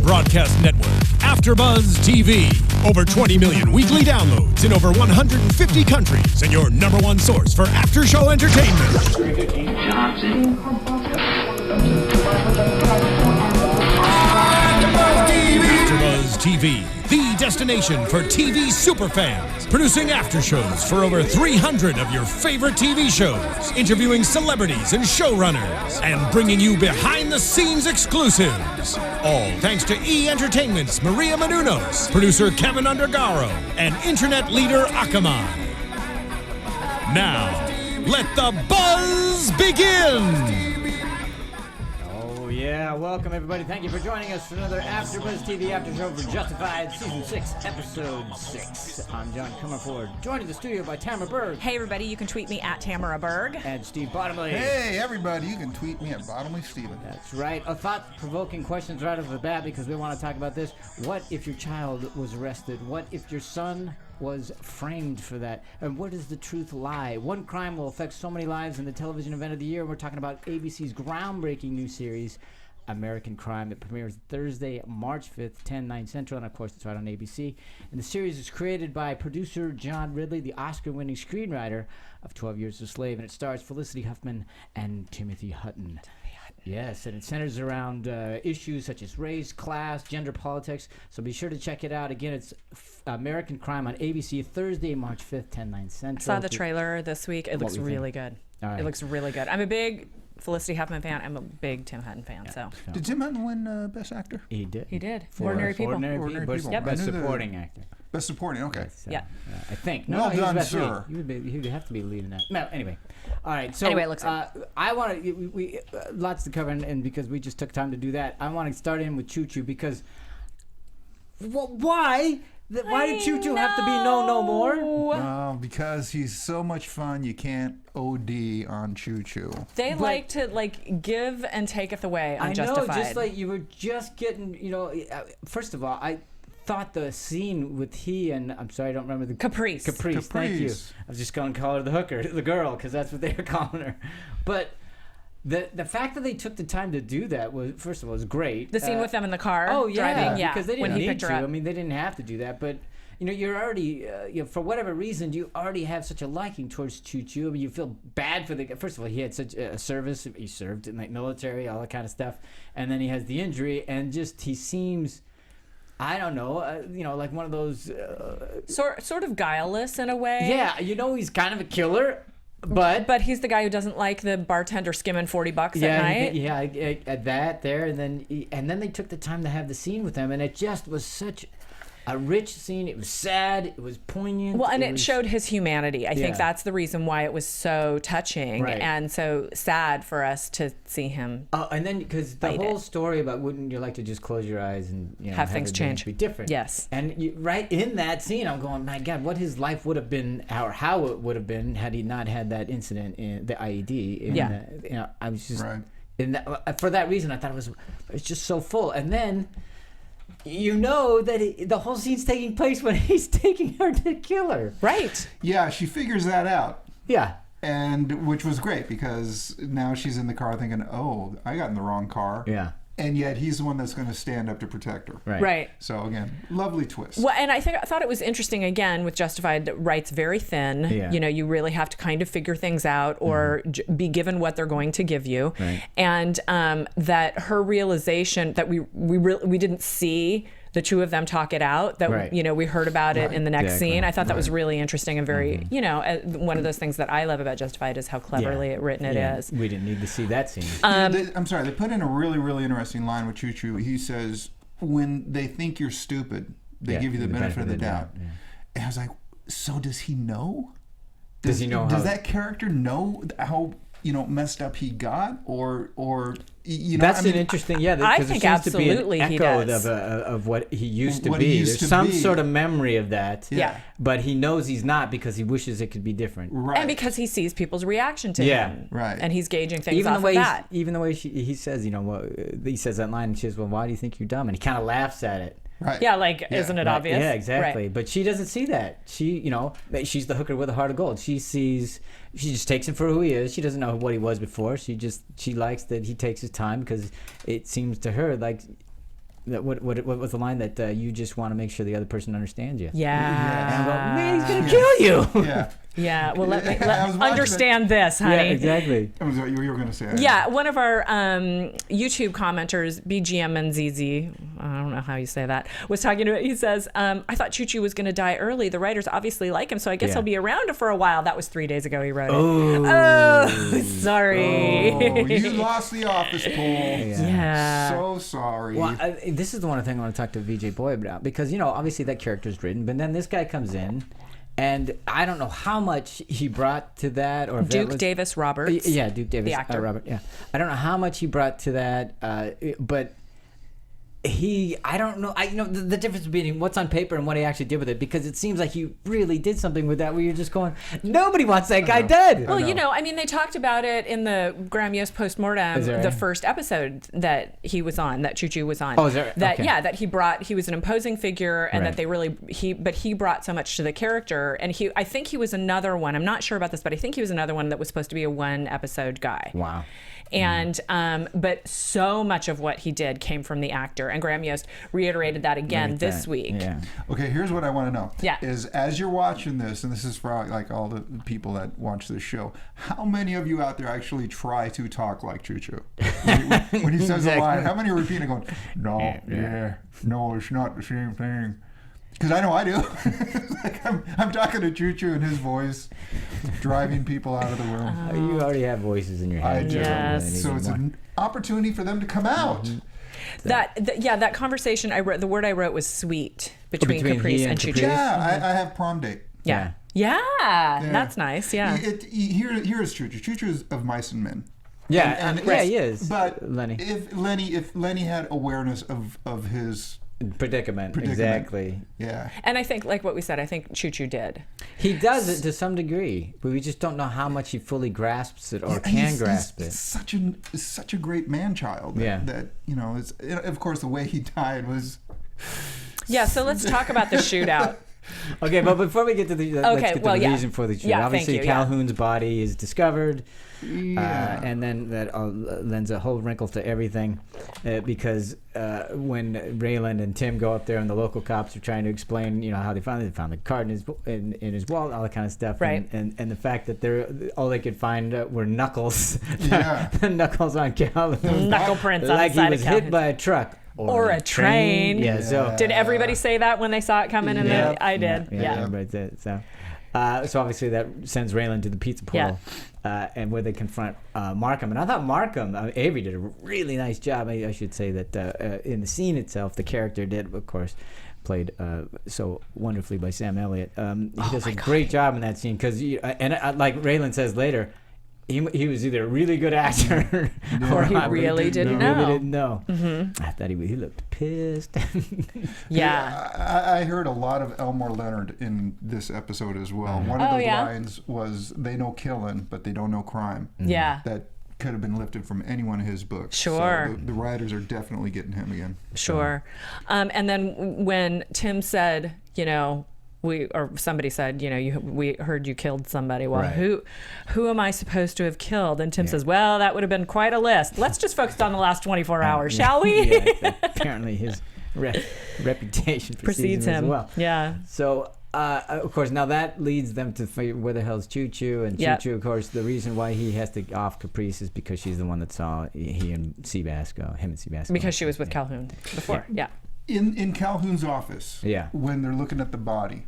broadcast network, AFTERBUZZ TV. Over 20 million weekly downloads in over 150 countries, and your number one source for after-show entertainment. AFTERBUZZ TV, the destination for TV superfans, producing after shows for over 300 of your favorite TV shows, interviewing celebrities and showrunners, and bringing you behind-the-scenes exclusives. All thanks to E! Entertainment's Maria Menounos, producer Kevin Undergaro, and internet leader Akamai. Now, let the buzz begin! Yeah, welcome everybody. Thank you for joining us for another AFTERBUZZ TV After Show for Justified, Season 6, Episode 6. I'm John Comerford, joined in the studio by Tamara Berg. Hey everybody, you can tweet me at Tamara Berg. And Steve Bottomley. Hey everybody, you can tweet me at Bottomley Steven. That's right. A thought-provoking questions right off the bat because we want to talk about this. What if your child was arrested? What if your son was framed for that? And where does the truth lie? One crime will affect so many lives in the television event of the year. We're talking about ABC's groundbreaking new series, American Crime. It premieres Thursday, March 5th, 10/9 Central, and of course it's right on ABC. And the series is created by producer John Ridley, the Oscar-winning screenwriter of 12 Years a Slave, and it stars Felicity Huffman and Timothy Hutton. Yes, and it centers around issues such as race, class, gender politics. So be sure to check it out. Again, it's American Crime on ABC, Thursday, March 5th, 10/9 Central. I saw the trailer this week. It looks really good. It looks really good. I'm a big Felicity Huffman fan. I'm a big Tim Hutton fan. Yeah. So did Tim Hutton win Best Actor? He did. He did. For Ordinary People. Ordinary People. Yep. Best Supporting Actor. Best Supporting. Okay. Yes, yeah. I think. Well done, sir. He would have to be leading that. No, anyway. All right. So anyway, it looks I want to. We lots to cover, and because we just took time to do that, I want to start in with Choo Choo because. Why? Why did Choo Choo have to be no more? Because he's so much fun, you can't OD on Choo Choo. They like to give and taketh away on Justified. I know, just like you were just getting, first of all, I thought the scene with he and, I'm sorry, I don't remember the... Caprice, thank you. I was just going to call her the hooker, the girl, because that's what they were calling her. But... The fact that they took the time to do that was, first of all, was great. The scene with them in the car driving, because they didn't when he need picked her to. up. I mean, they didn't have to do that, but you're already, for whatever reason, you already have such a liking towards Choo Choo. I mean, you feel bad for the. First of all, he had such a service. He served in the military, all that kind of stuff, and then he has the injury, and just he seems. I don't know, like one of those. Sort of guileless in a way. Yeah, he's kind of a killer. But he's the guy who doesn't like the bartender skimming $40 at night. At that there, and then they took the time to have the scene with him, and it just was such a rich scene. It was sad. It was poignant. Well, and it showed his humanity. I think that's the reason why it was so touching and so sad for us to see him. And then because the whole story about wouldn't you like to just close your eyes and have things change, be different? Yes. And right in that scene, I'm going, my God, what his life would have been, or how it would have been had he not had that incident in the IED. I was just for that reason, I thought it was just so full, and then. That the whole scene's taking place when he's taking her to kill her. Right. Yeah, she figures that out. Yeah. And which was great because now she's in the car thinking, oh, I got in the wrong car. Yeah. And yet he's the one that's going to stand up to protect her. Right. So again, lovely twist. Well, and I thought it was interesting again with Justified. Wright's very thin. Yeah. You really have to kind of figure things out or be given what they're going to give you, and that her realization that we didn't see the two of them talk it out. That we heard about it in the next scene. I thought that was really interesting and very one of those things that I love about Justified is how cleverly written it is. We didn't need to see that scene. I'm sorry. They put in a really, really interesting line with Choo Choo. He says, "When they think you're stupid, they give you the benefit of the doubt." Yeah. And I was like, "So does he know? Does he know? Does that character know how?" messed up he got, or that's an interesting. Yeah, I think absolutely he does. Of what he used to be. There's some sort of memory of that. Yeah, but he knows he's not because he wishes it could be different. Right, and because he sees people's reaction to him. Right, and he's gauging things off of that. Even the way he says, he says that line, and she says, "Well, why do you think you're dumb?" And he kind of laughs at it. Right. Yeah, isn't it obvious? Yeah, exactly. Right. But she doesn't see that. She, she's the hooker with a heart of gold. She just takes him for who he is. She doesn't know what he was before. She likes that he takes his time because it seems to her like what was the line that you just want to make sure the other person understands you? Yeah. And I'm going, man, he's gonna kill you. Yeah. Yeah. Well, let me understand this, honey. Yeah, exactly. That was what you were going to say. Yeah, one of our YouTube commenters, BGM and ZZ, I don't know how you say that, was talking to it. He says, I thought Choo Choo was going to die early. The writers obviously like him, so I guess he'll be around for a while. That was 3 days ago he wrote it. Oh, sorry. Oh, you lost the office poll. Yeah. So sorry. Well, this is the one thing I want to talk to VJ Boy about, because, you know, obviously that character's written, but then this guy comes in, and I don't know how much he brought to that, or if Duke that was, Davis Roberts. Yeah, Duke Davis, the actor. Robert. Yeah, I don't know how much he brought to that, but I don't know. You know the difference between what's on paper and what he actually did with it, because it seems like he really did something with that, where you're just going, nobody wants that guy dead. Well, you know, I mean, they talked about it in the Graham Yost postmortem, the first episode that he was on, that Choo Choo was on. Oh, is there? That Okay. yeah, that he was an imposing figure, and that he brought so much to the character, and I think he was another one. I'm not sure about this, but I think he was another one that was supposed to be a 1-episode guy. Wow. And but so much of what he did came from the actor, and Graham Yost reiterated that again this week. Yeah. Okay, here's what I want to know. Yeah. Is as you're watching this, and this is for like all the people that watch this show, how many of you out there actually try to talk like Choo Choo? When he says a line, how many are repeating going, no, no, it's not the same thing? Because I know I do. Like I'm talking to Choo Choo in his voice, driving people out of the room. You already have voices in your head. I do. Yes. So it's an opportunity for them to come out. Mm-hmm. That conversation the word I wrote was sweet between Caprice and Choo Choo. Yeah, I have prom date. Yeah, that's nice. Yeah. Here's Choo Choo. Choo Choo is of mice and men. Yeah, And he is. But Lenny. if Lenny had awareness of his predicament, exactly. Yeah. And I think, like what we said, I think Choo Choo did. He does it to some degree, but we just don't know how much he fully grasps it or can grasp it. It's such a great man-child. That you know, of course the way he died was. Yeah. So let's talk about the shootout. Okay, but before we get to the reason for the shootout, obviously Calhoun's body is discovered. And then that lends a whole wrinkle to everything, because when Raylan and Tim go up there and the local cops are trying to explain, you know, how they found the card in his wallet, all that kind of stuff, right? And the fact that all they could find were knuckles, Yeah, knuckles on Calhoun, knuckle prints on like the side he was of hit by a truck. Or a train. Yeah. So did everybody say that when they saw it coming? And I did. Yeah. Everybody did. So obviously that sends Raylan to the pizza portal, and where they confront Markham. And I thought Markham, Avery did a really nice job. I should say that in the scene itself, the character did, of course, played so wonderfully by Sam Elliott. He does a great job in that scene, because like Raylan says later, he was either a really good actor or he really didn't know. Mm-hmm. I thought he looked pissed. I heard a lot of Elmore Leonard in this episode as well. One of the lines was, "They know killing, but they don't know crime." Yeah. That could have been lifted from any one of his books. Sure. So the writers are definitely getting him again. Sure. And then when Tim said, you know, somebody said, you know, we heard you killed somebody. Well, who am I supposed to have killed? And Tim says, well, that would have been quite a list. Let's just focus on the last 24 hours, shall we? Apparently his reputation precedes him as well. Yeah. So, of course, now that leads them to figure where the hell's Choo Choo. And Choo Choo, of course, the reason why he has to off Caprice is because she's the one that saw him and Seabass go. Because she was with Calhoun before. Yeah. In Calhoun's office, when they're looking at the body,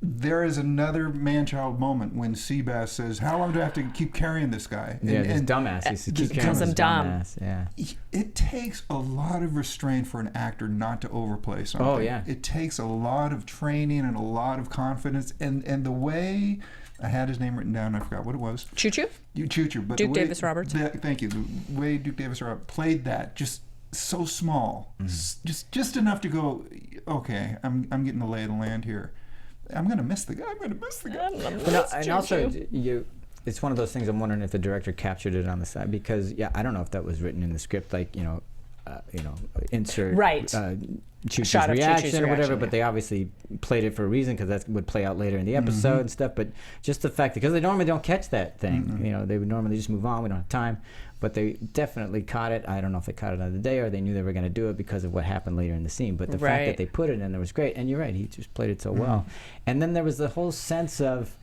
there is another man-child moment when Seabass says, "How long do I have to keep carrying this guy?" And dumbass. He keeps carrying him dumb. Dumbass. Yeah. It takes a lot of restraint for an actor not to overplay something. Oh yeah. It takes a lot of training and a lot of confidence, and the way. I had his name written down. I forgot what it was. Choo Choo. Choo Choo. But Duke Davis Roberts. Thank you. The way Duke Davis Roberts played that, just so small, just enough to go, okay, I'm getting the lay of the land here. I'm gonna miss the guy. And also, it's one of those things. I'm wondering if the director captured it on the side, because I don't know if that was written in the script, like insert Choo-Choo's reaction or whatever, but they obviously played it for a reason, because that would play out later in the episode and stuff. But just the fact, because they normally don't catch that thing, you know, they would normally just move on. We don't have time. but they definitely caught it. I don't know if they caught it on the day or they knew they were going to do it because of what happened later in the scene. But the fact that they put it in there was great. And you're right, he just played it so well. And then there was the whole sense of,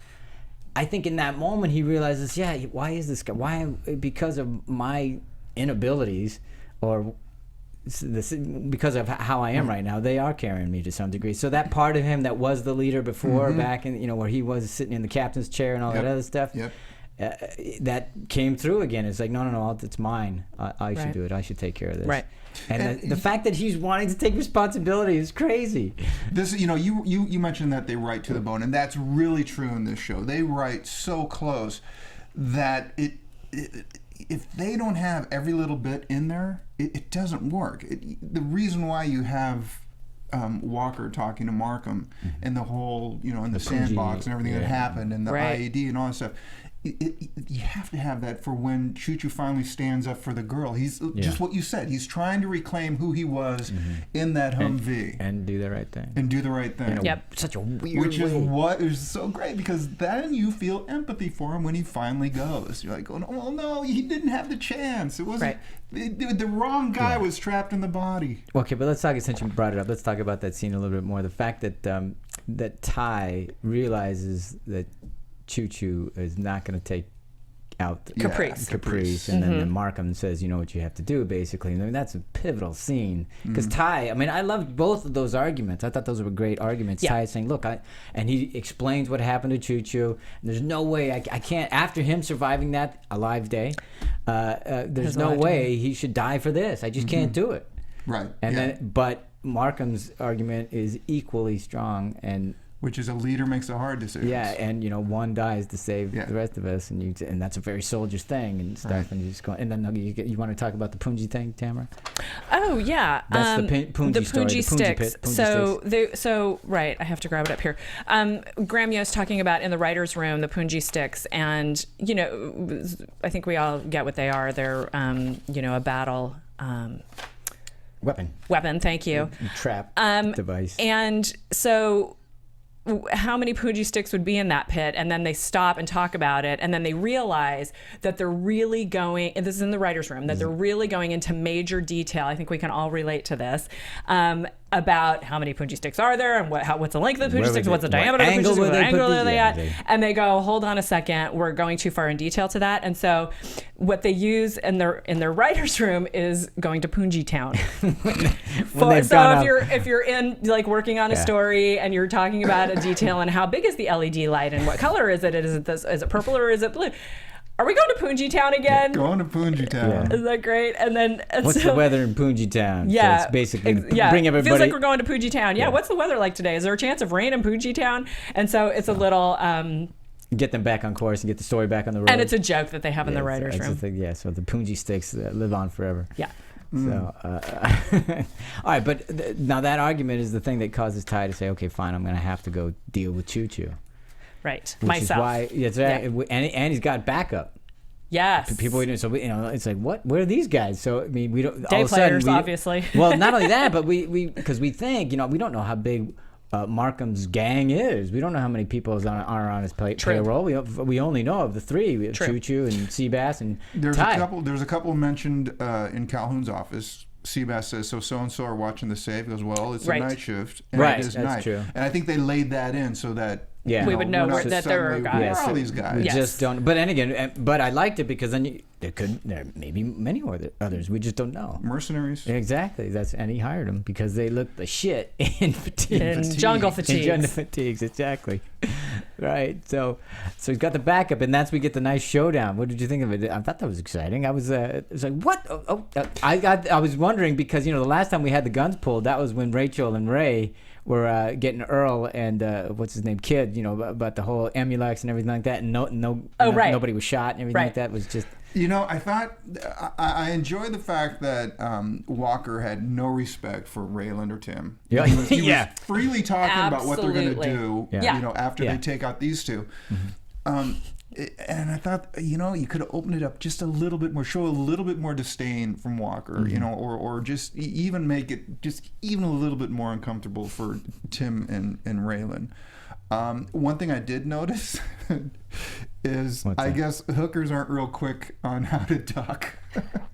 I think in that moment he realizes, yeah, why is this guy? Why? Because of my inabilities, or because of how I am right now, they are carrying me to some degree. So that part of him that was the leader before, back in, you know, where he was sitting in the captain's chair and all that other stuff, that came through again. It's like, no, it's mine. I should do it. I should take care of this. Right. And the fact that he's wanting to take responsibility is crazy. This, you know, you mentioned that they write to the bone, and that's really true in this show. They write so close that if they don't have every little bit in there, it doesn't work. The reason why you have Walker talking to Markham and the whole, you know, in the sandbox and everything that happened and the IED and all that stuff, you have to have that for when Choo-Choo finally stands up for the girl. He's just what you said. He's trying to reclaim who he was in that Humvee. And do the right thing. And do the right thing. You know, such a weird Which is what is so great, because then you feel empathy for him when he finally goes. You're like, oh, well, no, he didn't have the chance. It wasn't... The wrong guy was trapped in the body. Okay, but let's talk, since you brought it up, let's talk about that scene a little bit more. The fact that that Ty realizes that Choo-Choo is not going to take out Caprice, and then Markham says, you know what you have to do, basically. And I mean, that's a pivotal scene, because Ty, I mean, I loved both of those arguments. I thought those were great arguments. Ty is saying, look, and he explains what happened to Choo-Choo, and there's no way I can't, after him surviving that alive day, there's no way he should die for this. I just can't do it. Right. And then, but Markham's argument is equally strong, and which is a leader makes a hard decision. Yeah, and you know, one dies to save the rest of us, and that's a very soldier's thing and stuff. And you just go, and then you want to talk about the Punji thing, Tamara? Oh yeah, that's the Punji story. Punji sticks. So right, I have to grab it up here. Graham Yost talking about in the writers' room the Punji sticks, and you know, I think we all get what they are. They're you know, a battle. Weapon. Thank you. Trap device. And so, how many Punji sticks would be in that pit? And then they stop and talk about it, and then they realize that they're really going, and this is in the writer's room, that they're really going into major detail. I think we can all relate to this, about how many Punji sticks are there, and what's the length of the Punji sticks, what's the diameter of the Punji sticks, what angle are they at? And they go, hold on a second, we're going too far in detail to that. And so what they use in their writer's room is going to Punji Town. If you're in, like, working on a story and you're talking about a detail and how big is the LED light and what color is it? Is it purple or is it blue? Are we going to Punji Town again? Going to Punji Town. Is that great? And then what's the weather in Punji Town? Yeah, so it's basically bring everybody. Feels like we're going to Punji Town. Yeah, what's the weather like today? Is there a chance of rain in Punji Town? And so it's a little get them back on course and get the story back on the road. And it's a joke that they have in the writers' room. So the Punji sticks live on forever. Yeah. So, all right, but now that argument is the thing that causes Ty to say, okay, fine, I'm going to have to go deal with Choo-Choo. Right. Which Myself. Is why, and he's got backup. Yes. People, so you know, it's like, what? Where are these guys? So I mean, we don't. Day all of players, a sudden, obviously. Well, not only that, but because we think, you know, we don't know how big Markham's gang is. We don't know how many people are on his payroll. We only know of the three: we have Choo-Choo and Seabass and Ty. There's a couple mentioned in Calhoun's office. Seabass says, so and so are watching the safe. He goes, well, it's a night shift, and it is night. True. And I think they laid that in so that we would know that there are guys. Where are all these guys? We just don't. But but I liked it because then there may be many others. We just don't know. Mercenaries. Exactly. And he hired them because they looked the shit in fatigues. In jungle fatigues. In jungle fatigues, exactly. Right. So he's got the backup, and we get the nice showdown. What did you think of it? I thought that was exciting. I was like, what? I was wondering because, you know, the last time we had the guns pulled, that was when Rachel and Ray were getting Earl and what's his name, Kid, you know, about the whole Emulex and everything like that, and nobody was shot and everything like that. It was just. You know, I thought I enjoyed the fact that Walker had no respect for Raylan or Tim. He was freely talking about what they're going to do. You know, after they take out these two. And I thought, you know, you could have opened it up just a little bit more, show a little bit more disdain from Walker, you know, or just even make it just even a little bit more uncomfortable for Tim and Raylan. One thing I did notice is What's I that? guess hookers aren't real quick on how to duck.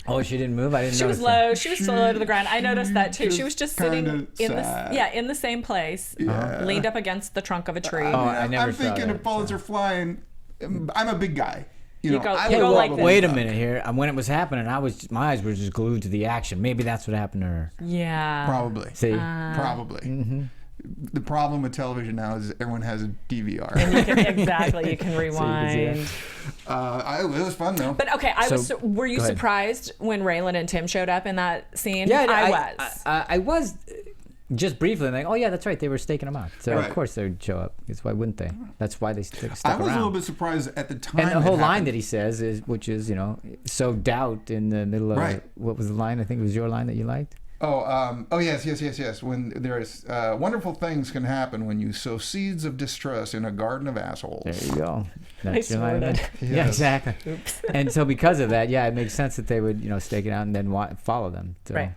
Oh, she didn't move. I didn't. She was notice that. low. She was still low to the ground. I noticed that too. She was just sitting kinda in sad. in the same place, Yeah. leaned up against the trunk of a tree. Oh, I never I'm saw thinking that, if bullets are flying, I'm a big guy. You know, go- I you would go like probably this. Wait a duck. minute here. When it was happening, my eyes were just glued to the action. Maybe that's what happened to her. Yeah. Probably. See, Probably. Mm-hmm. The problem with television now is everyone has a DVR. Exactly. You can rewind. It was fun though. But okay, were you go ahead. surprised when Raylan and Tim showed up in that scene? yeah, I was. I was just briefly like, oh yeah, that's right. They were staking them out, so Right. of course they'd show up. Because why wouldn't they? That's why they stuck I around. was a little bit surprised at the time. And the it whole line happened. that he says is, which is, sow doubt in the middle of Right. what was the line? I think it was your line that you liked. Oh yes. When there's wonderful things can happen when you sow seeds of distrust in a garden of assholes. There you go. That's your line. snorted. Yeah, Yes. exactly. And so because of that, yeah, it makes sense that they would, stake it out and then follow them. So. Right.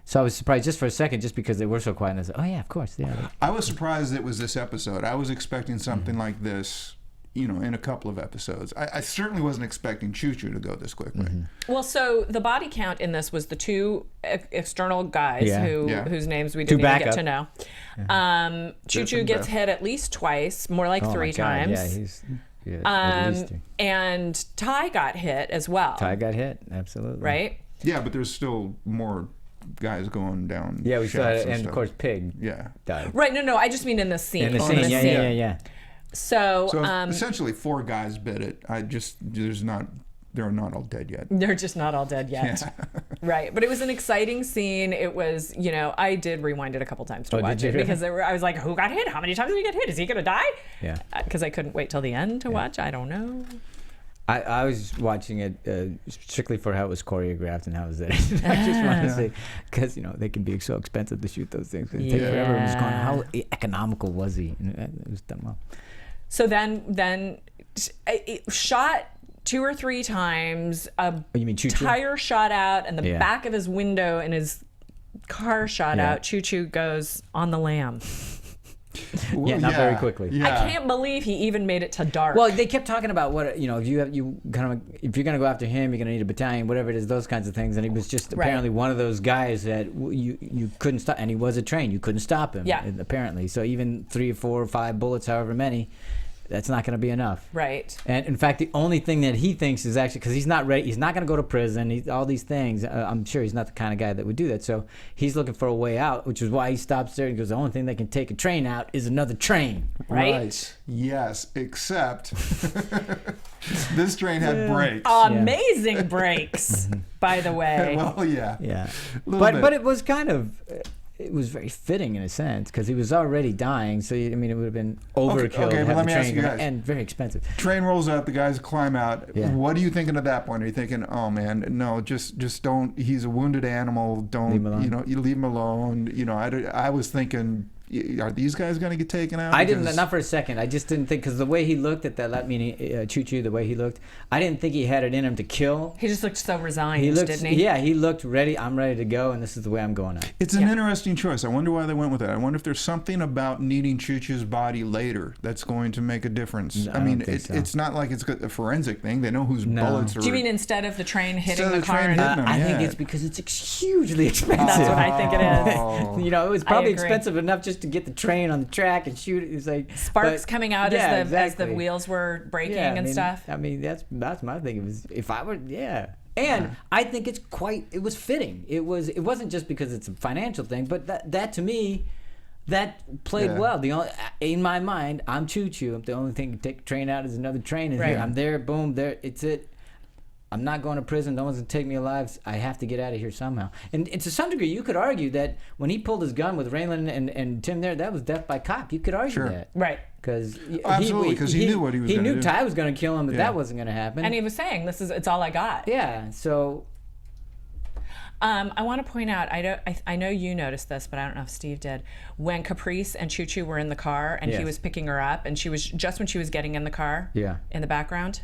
So I was surprised just for a second, just because they were so quiet. And I said, oh yeah, of course, yeah. I was surprised it was this episode. I was expecting something like this, in a couple of episodes. I certainly wasn't expecting Choo Choo to go this quickly. Well, so the body count in this was the two external guys Yeah. whose names we Two didn't even get backup. to know. Choo Choo and gets Beth. hit at least twice, more like Oh, my 3 God, times. Yeah, he's at least. And Ty got hit as well. Ty got hit, absolutely. Right? Yeah, but there's still more guys going down. Yeah, we saw shafts it, and of stuff. course, Pig Yeah. died. Right. No, I just mean in this scene. In the Oh, scene, in the scene. yeah. So, So essentially, 4 guys bit it. They're not all dead yet. they're just not all dead yet. Yeah. Right. But it was an exciting scene. It was, I did rewind it a couple times to Oh, did watch you it really? because I was like, who got hit? How many times did he get hit? Is he going to die? Yeah. Because I couldn't wait till the end to watch. I don't know. I was watching it strictly for how it was choreographed and how it was edited. I just want to say, because they can be so expensive to shoot those things. It take forever. And just going, how economical was he? And it was done well. So then it shot 2 or 3 times. A You mean Choo Choo? tire shot out and the Yeah. back of his window and his car shot Yeah. out. Choo Choo goes on the lam. Yeah, not very quickly. Yeah. I can't believe he even made it to dark. Well, they kept talking about what if you're gonna go after him, you're gonna need a battalion, whatever it is, those kinds of things. And he was just apparently one of those guys that you couldn't stop, and he was a train. You couldn't stop him. Yeah. Apparently, so even 3 or 4 or 5 bullets, however many, that's not going to be enough. Right. And in fact, the only thing that he thinks is actually, because he's not ready, he's not going to go to prison, all these things. I'm sure he's not the kind of guy that would do that. So he's looking for a way out, which is why he stops there and goes, the only thing that can take a train out is another train. Right? Yes, except this train had brakes. Amazing brakes, by the way. Well, yeah. Yeah. Little bit. But it was kind of, it was very fitting in a sense, because he was already dying. So, it would have been overkill okay, to but have let the me train ask you go, guys. and very expensive. Train rolls out, the guys climb out. Yeah. What are you thinking at that point? Are you thinking, oh man, no, just don't, he's a wounded animal, don't, Leave him alone. you leave him alone. I was thinking, are these guys going to get taken out? I didn't, Because- not for a second. I just didn't think, because the way he looked at that, meaning Choo Choo, the way he looked, I didn't think he had it in him to kill. He just looked so resigned, He looked, didn't he? yeah, he looked ready. I'm ready to go, and this is the way I'm going out. It's an interesting choice. I wonder why they went with that. I wonder if there's something about needing Choo Choo's body later that's going to make a difference. No, I I mean, don't think so. it's not like it's a forensic thing. They know whose bullets are. Do you mean instead of the train hitting Instead the of the car? train and- hitting him, I think yeah. it's because it's hugely expensive. That's what I think it is. Oh. It was probably agree. expensive enough just to get the train on the track and shoot it. It's like Sparks but- coming out yeah, as the exactly. wheels were breaking Yeah, and stuff. I mean, that's my thing. It was, if I were, and I think it was fitting. It wasn't just because it's a financial thing, but that to me, that played Yeah. well. In my mind, I'm Choo Choo. The only thing to take a train out is another train. And Right. here, I'm there, boom, there, it's it. I'm not going to prison. No one's going to take me alive. I have to get out of here somehow. And to some degree, you could argue that when he pulled his gun with Raylan and Tim there, that was death by cop. You could argue Sure. that. Right. Because Absolutely, 'cause he knew what he was He gonna knew do. Ty was going to kill him, but Yeah. that wasn't going to happen. And he was saying, it's all I got. Yeah, so I want to point out, I know you noticed this, but I don't know if Steve did. When Caprice and Choo Choo were in the car and he Yes. was picking her up, and she was just when she was getting in the car. Yeah. In the background,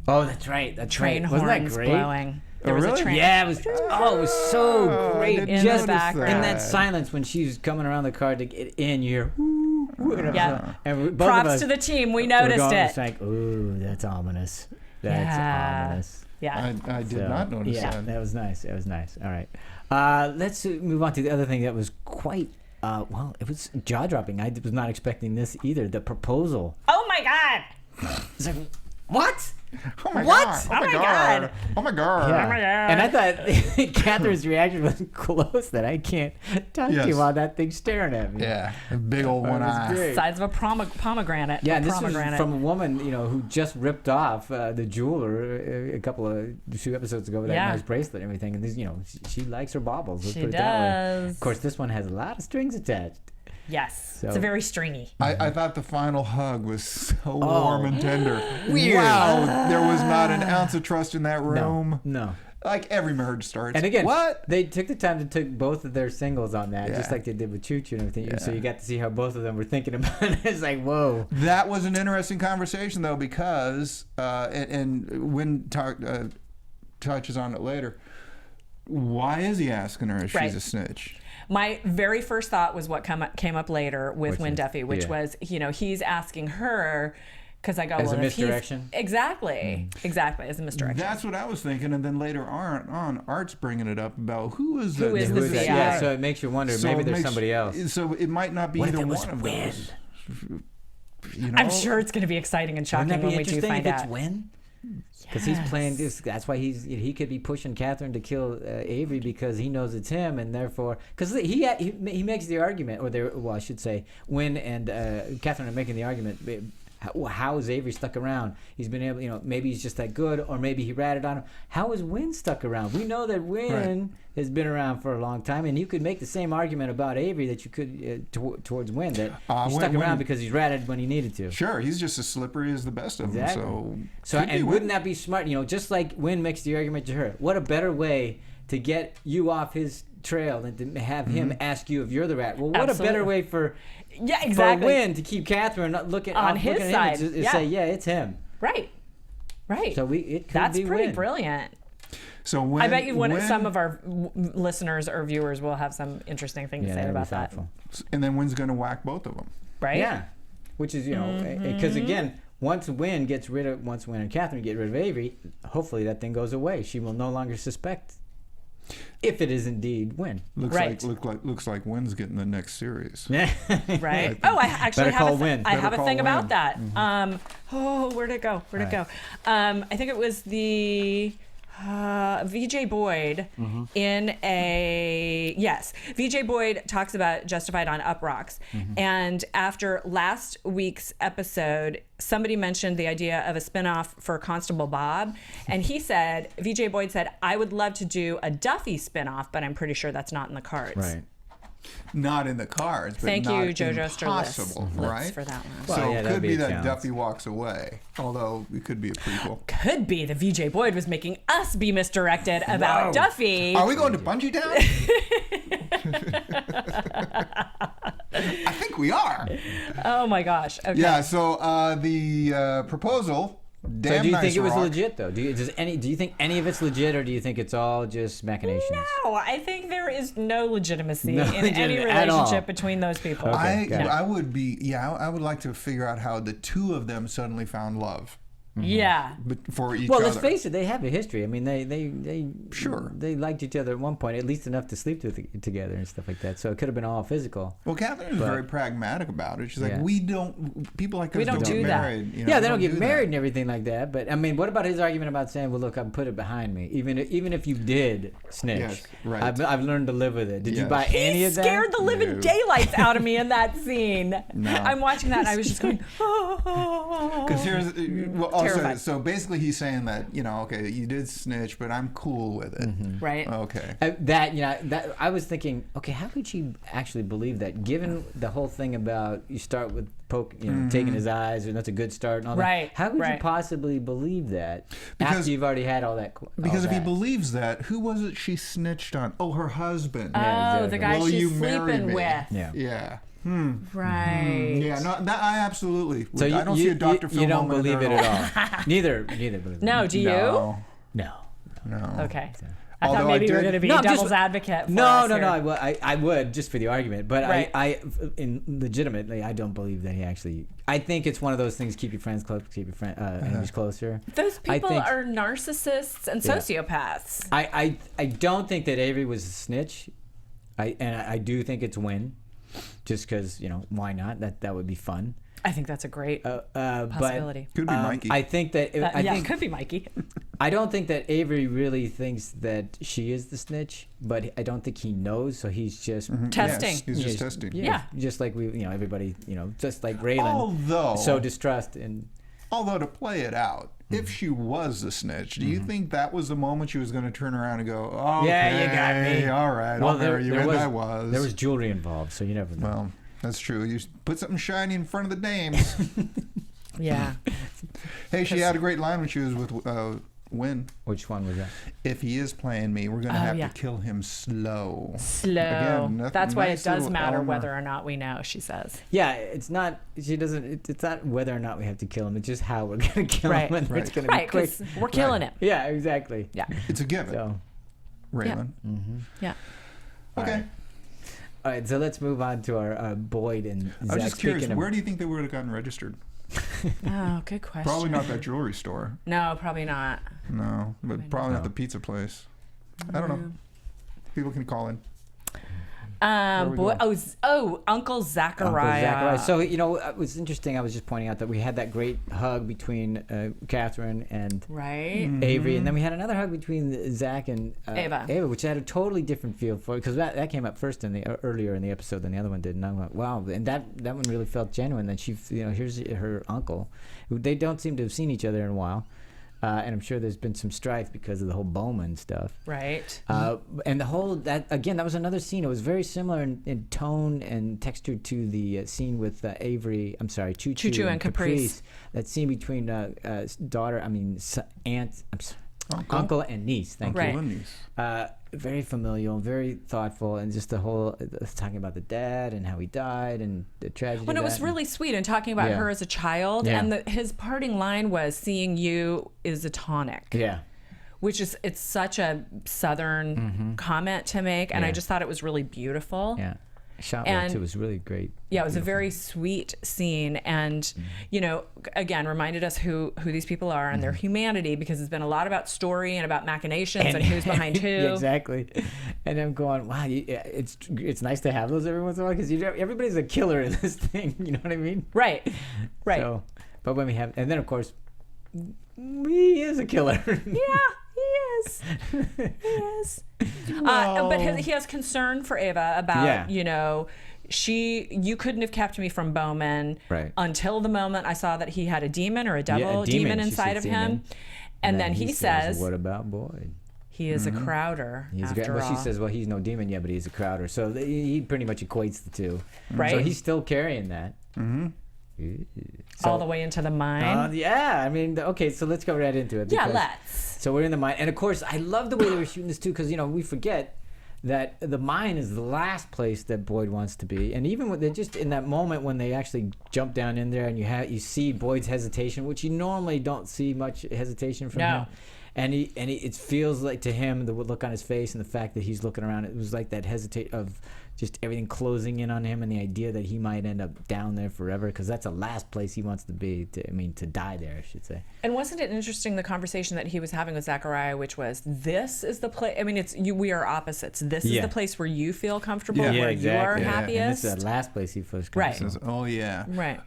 oh, that's right. That's train right. Wasn't that horns great? blowing. There was really? a train. Yeah, it was. Oh, it was so I great. didn't In the Just background. in that silence when she's coming around the car to get in, you hear. "Whoo." Yeah. And both Props of us to the team. We were noticed going, it. It's like, ooh, that's ominous. That's ominous. Yeah. I did not notice that. That was nice. That was nice. All right. Let's move on to the other thing that was quite, well, it was jaw-dropping. I was not expecting this either. The proposal. Oh my God. It's like, what? Oh my What? God. Oh my God. Oh my God. Yeah. my God. And I thought Catherine's reaction was close that I can't touch Yes. you while that thing's staring at me. Yeah. A big old one was eye. great. Size of a pomegranate. Yeah, a and this was pomegranate. from a woman, who just ripped off the jeweler a couple of 2 episodes ago with that Yeah. nice bracelet and everything. And this, she likes her baubles. Let's She put it that way. does. Of course, this one has a lot of strings attached. Yes. So- It's a very stringy. I thought the final hug was so warm and tender. Weird. Wow, there was not an ounce of trust in that room. No. Like every marriage starts. And again, what? they took the time to take both of their singles on that, just Yeah. like they did with Choo Choo and everything. So Yeah. you got to see how both of them were thinking about it. It's like, whoa. That was an interesting conversation, though, because, and Wynn touches on it later, why is he asking her if Right. she's a snitch? My very first thought was what came up later with Which Wynn is- Duffy, which yeah. was, he's asking her, because I go, As well, a if he's- misdirection? Exactly. Exactly, as a misdirection. That's what I was thinking, and then later on, Art's bringing it up about who is Who is Who the is that? CI? Yeah, so it makes you wonder, maybe it there's makes- somebody else. So it might not be What if either it was one of Wynn? those. You know? I'm sure it's going to be exciting and shocking Wouldn't that be when we do interesting find if it's out. Wynn? Because he's playing this. That's why he could be pushing Catherine to kill Avery because he knows it's him, and therefore, because he makes the argument, well, I should say, Wynn and Catherine are making the argument. How is Avery stuck around? He's been able, maybe he's just that good, or maybe he ratted on him. How is Wynn stuck around? We know that Wynn has been around for a long time, and you could make the same argument about Avery that you could towards Wynn, that he stuck around because he's ratted when he needed to. Sure, he's just as slippery as the best of Exactly. them. So could be and Wynn. wouldn't that be smart? Just like Wynn makes the argument to her. What a better way to get you off his trail than to have him ask you if you're the rat. Well, what Absolutely. a better way for Wynn to keep Catherine looking On his looking at side, him, is yeah. say, yeah, it's him. Right. So it could That's be pretty Wynn. brilliant. So when, I bet you when, some of our listeners or viewers will have some interesting thing to say that'd be about that. thoughtful. and then Wynn's going to whack both of them. Right? Yeah, which is because again, once Wynn and Catherine get rid of Avery, hopefully that thing goes away. She will no longer suspect if it is indeed Wynn. Looks like Wynn's getting the next series. Right. Oh, I actually Better have call a Wynn. I have a Better thing call about Wynn. that. Where'd it go? I think it was the VJ Boyd VJ Boyd talks about Justified on Up Rocks, and after last week's episode, somebody mentioned the idea of a spinoff for Constable Bob, and VJ Boyd said, I would love to do a Duffy spinoff, but I'm pretty sure that's not in the cards. Right. Not in the cards, but Thank not you, JoJo impossible, Lips, right? for that one. Well, So yeah, it that'd could be be a that challenge. Duffy walks away, although it could be a prequel. Could be the VJ Boyd was making us be misdirected about Whoa. Duffy. Are we going to Bungee Town? I think we are. Oh my gosh. Okay. Yeah. So the proposal. Damn So do you nice think it was rock. legit though? Do you think any of it's legit, or do you think it's all just machinations? No, I think there is no legitimacy No in any legitimacy at all. relationship between those people. Okay. got it. I would be. Yeah, I would like to figure out how the two of them suddenly found love Yeah. for each Well, other. let's face it, they have a history. I mean, they Sure. they liked each other at one point, at least enough to sleep together and stuff like that. So it could have been all physical. Well, Catherine is very pragmatic about it. She's like, Yeah. people like us We don't get do that. married. Yeah, they don't get do married that. and everything like that. But I mean, what about his argument about saying, "Well, look, I've put it behind me. Even if you did snitch, Yes, right. I've learned to live with it." Did you Yes. buy any of that? Scared the living No. daylights out of me in that scene. No. I'm watching that and I was just going, oh. Because here's also, Terrified. so basically he's saying that okay, you did snitch, but I'm cool with it. Right. Okay. That I was thinking, okay, how could she actually believe that? Given the whole thing about you start with taking his eyes, and that's a good start, and all Right, that. How could you right. possibly believe that Because- after you've already had all that? Because if he that? believes that, who was it she snitched on? Oh, her husband. Yeah, Oh, exactly. the guy Will you she's marry sleeping me? with. Yeah. Yeah. Right. Yeah. No, that I absolutely. So I don't see a Dr. Phil you don't moment believe it there at all. Neither believe it. No, do you? No. No. No. Okay. I thought maybe you were going to be a devil's advocate for us here. I would just for the argument, but Right. I legitimately, I don't believe that he actually. I think it's one of those things: keep your friends close, keep your enemies closer. Those people are narcissists and sociopaths. I don't think that Avery was a snitch. I do think it's Wynn, just because why not? That would be fun. I think that's a great possibility. Could be Mikey. I think that it could be Mikey. I don't think that Avery really thinks that she is the snitch, but I don't think he knows, so he's just testing. Yes, he's just testing. Yeah. Just like everybody, just like Raylan. So distrust Although to play it out, if she was the snitch, do you think that was the moment she was going to turn around and go, "Okay, yeah, you got me. All right, I'll marry you," and I was. There was jewelry involved, so you never know. Well, that's true. You put something shiny in front of the dames. Yeah. Hey, she had a great line when she was with Wynn. Which one was that? If he is playing me, we're going to have to kill him slow. Again, that's why it does matter whether or not we know, she says. Yeah, it's not. She doesn't. It's not whether or not we have to kill him. It's just how we're going to kill him. And it's going to be quick. We're killing him. Yeah, exactly. Yeah. It's a given. So, Raylan. Yeah. Okay. All right, so let's move on to our Boyd and Zach. I was just curious, where do you think they would have gotten reregistered? Oh, good question. Probably not that jewelry store. No, probably not. No, but probably not the pizza place. I don't know. People can call in. Uncle Zachariah. So it was interesting. I was just pointing out that we had that great hug between Catherine and Avery, and then we had another hug between Zach and Ava, which had a totally different feel for it because that came up first earlier in the episode than the other one did, and I went, wow, and that one really felt genuine. That she, here's her uncle, who they don't seem to have seen each other in a while. And I'm sure there's been some strife because of the whole Bowman stuff. Right. And the whole, that was another scene. It was very similar in tone and texture to the scene with Avery, Choo Choo and Caprice. That scene between uncle and niece. Thank you. Uncle and niece. Very familial, very thoughtful, and just the whole talking about the dad and how he died and the tragedy. When it was really sweet and talking about her as a child, and his parting line was, "Seeing you is a tonic." Yeah. Which is, it's such a Southern comment to make, and I just thought it was really beautiful. Yeah. Shot well too. It was really great. Yeah, it was a very sweet scene, and again, reminded us who these people are and their humanity, because it's been a lot about story and about machinations and who's behind who. Yeah, exactly. And I'm going, wow, it's nice to have those every once in a while, because everybody's a killer in this thing. You know what I mean? Right. So, but when we have, and then of course, he is a killer. Yeah. He is. But he has concern for Ava about, you couldn't have kept me from Bowman until the moment I saw that he had a demon or a demon inside of him. And then he says, what about Boyd? He is a Crowder, after all. She says, well, he's no demon yet, but he's a Crowder. So he pretty much equates the two. Right. So he's still carrying that. Mm-hmm. All the way into the mine. Okay, so let's go right into it. Yeah, let's. So we're in the mine, and of course, I love the way they were shooting this too, because we forget that the mine is the last place that Boyd wants to be, and even when just in that moment when they actually jump down in there, and you see Boyd's hesitation, which you normally don't see much hesitation from him. And it feels like to him, the look on his face and the fact that he's looking around, it was like that hesitate of just everything closing in on him, and the idea that he might end up down there forever, because that's the last place he wants to be. To die there, I should say. And wasn't it interesting, the conversation that he was having with Zachariah, which was, this is the place. I mean, we are opposites. This is the place where you feel comfortable, where you are happiest. And this is the last place he feels comfortable. Right. Oh yeah. Right.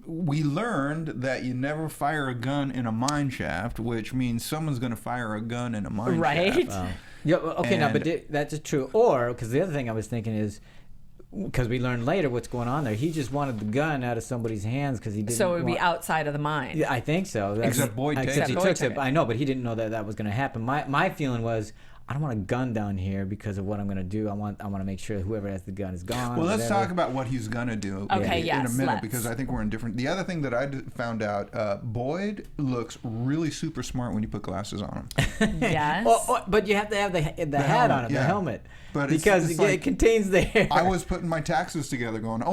We learned that you never fire a gun in a mine shaft, which means someone's going to fire a gun in a mine shaft. Wow. Yeah. Okay. But that's true. Or because the other thing I was thinking is, because we learned later what's going on there, he just wanted the gun out of somebody's hands because he didn't. So it would be outside of the mine. Yeah, I think so. Except Boyd took it. I know, but he didn't know that was going to happen. My feeling was, I don't want a gun down here because of what I'm going to do. I want to make sure whoever has the gun is gone. Well, let's talk about what he's going to do in a minute, because I think we're in different. The other thing that I found out, Boyd looks really super smart when you put glasses on him. Yes. But you have to have the hat on him, the helmet. But because it contains the hair. I was putting my taxes together going,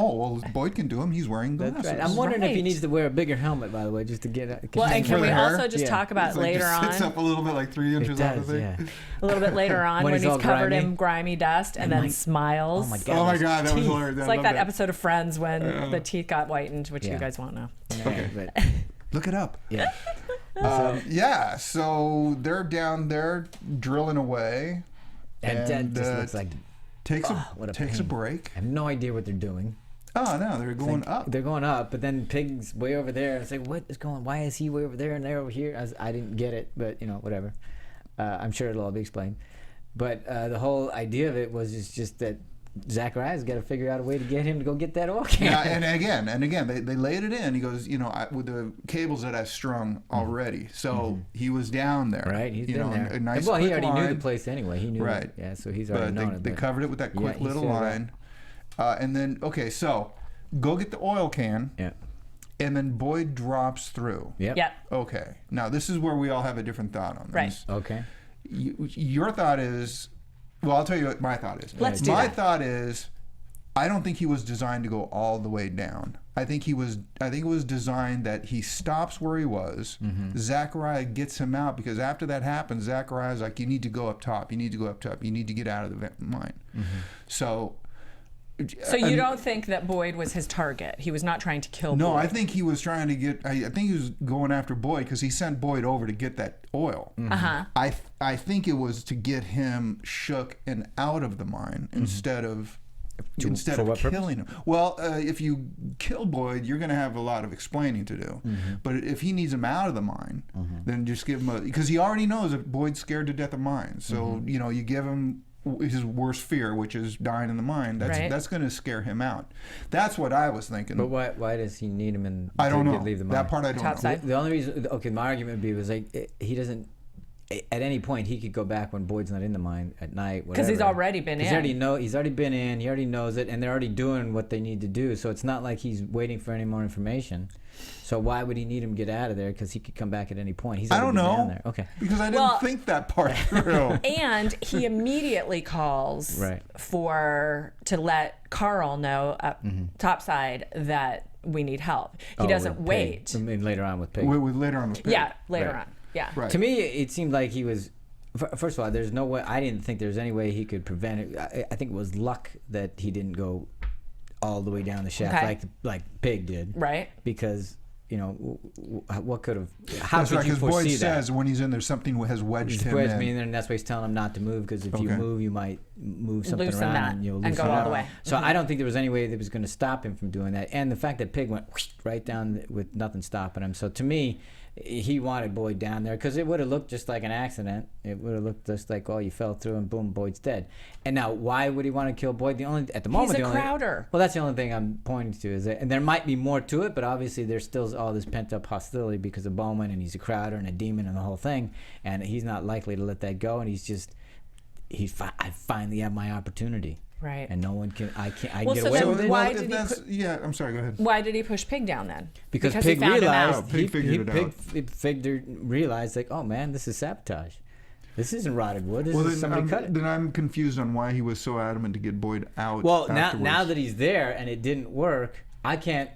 Boyd can do them. He's wearing glasses. That's right. I'm wondering if he needs to wear a bigger helmet, by the way, just to get well, and can we also just talk about like later on? It sits up a little bit, like 3 inches off the thing. A little little bit later on when he's covered in grimy dust and then smiles. Oh my god! Oh my god, that was hilarious. It's like that episode of Friends when the teeth got whitened, which you guys won't know. Okay, But, look it up. yeah. So they're down there drilling away, And Dad just looks like takes a pain. break. I have no idea what they're doing. Oh no, they're going up. They're going up, but then Pig's way over there. It's like, what is going? Why is he way over there and they're over here? I didn't get it, but whatever. I'm sure it'll all be explained. But the whole idea of it was just that Zachariah's got to figure out a way to get him to go get that oil can. Yeah, and again, they laid it in. He goes, with the cables that I strung already. So he was down there. Right, he's been there. A nice well, he already line. knew the place anyway. He knew Right. it. Yeah, so he's already known it. They covered it with that quick he little set it up. line. And then, so go get the oil can. Yeah. And then Boyd drops through. Yep. Yep. Okay. Now, this is where we all have a different thought on this. Right. Okay. Your thought is, well, I'll tell you what my thought is. Let's do my that. thought is, I don't think he was designed to go all the way down. I think it was designed that he stops where he was. Zachariah gets him out because after that happens, Zachariah's like, you need to go up top. You need to go up top. You need to get out of the mine. So you don't think that Boyd was his target? He was not trying to kill Boyd? No, I think he was trying to get. I think he was going after Boyd because he sent Boyd over to get that oil. I think it was to get him shook and out of the mine instead of killing him. Well, if you kill Boyd, you're going to have a lot of explaining to do. But if he needs him out of the mine, then just give him because he already knows that Boyd's scared to death of mines. So you give him his worst fear, which is dying in the mine. That's going to scare him out. That's what I was thinking. But why does he need him in? I don't know. Leave the mine? That part I don't know. Topside? The only reason, my argument would be was like he doesn't. At any point, he could go back when Boyd's not in the mine at night. Because he's already been in. He's already been in. He already knows it, and they're already doing what they need to do. So it's not like he's waiting for any more information. So why would he need him to get out of there? Because he could come back at any point. He's I don't know. Down there. Okay. Because I didn't think that part through. And he immediately calls to let Carl know up topside that we need help. He doesn't wait. I mean, later on with Pig. Later on with Pig. Yeah, later on. Yeah. Right. To me, it seemed like he was. First of all, there's no way. I didn't think there was any way he could prevent it. I think it was luck that he didn't go all the way down the shaft like Pig did. Right. Because what could have? How That's could right. you Because foresee Boyd that? says when he's in there, something has wedged him in. And that's why he's telling him not to move. Because if you move, you might move something Loosen around that and you'll and loosen go it all up. the way. So I don't think there was any way that was going to stop him from doing that. And the fact that Pig went right down with nothing stopping him. So to me, he wanted Boyd down there because it would have looked just like an accident. It would have looked just like, you fell through and boom, Boyd's dead. And now, why would he want to kill Boyd? At the moment, he's a crowder. Well, that's the only thing I'm pointing to is that, and there might be more to it, but obviously there's still all this pent up hostility because of Bowman, and he's a crowder and a demon and the whole thing, and he's not likely to let that go. And I finally have my opportunity. Right. And no one can. I get so away then with it. why did he I'm sorry. Go ahead. Why did he push Pig down then? Because he Pig found him realized out. Pig figured it out. Realized like, oh man, this is sabotage. This isn't rotted wood. This Well, is somebody cut it. then I'm confused on why he was so adamant to get Boyd out. Well, afterwards. now that he's there and it didn't work, I can't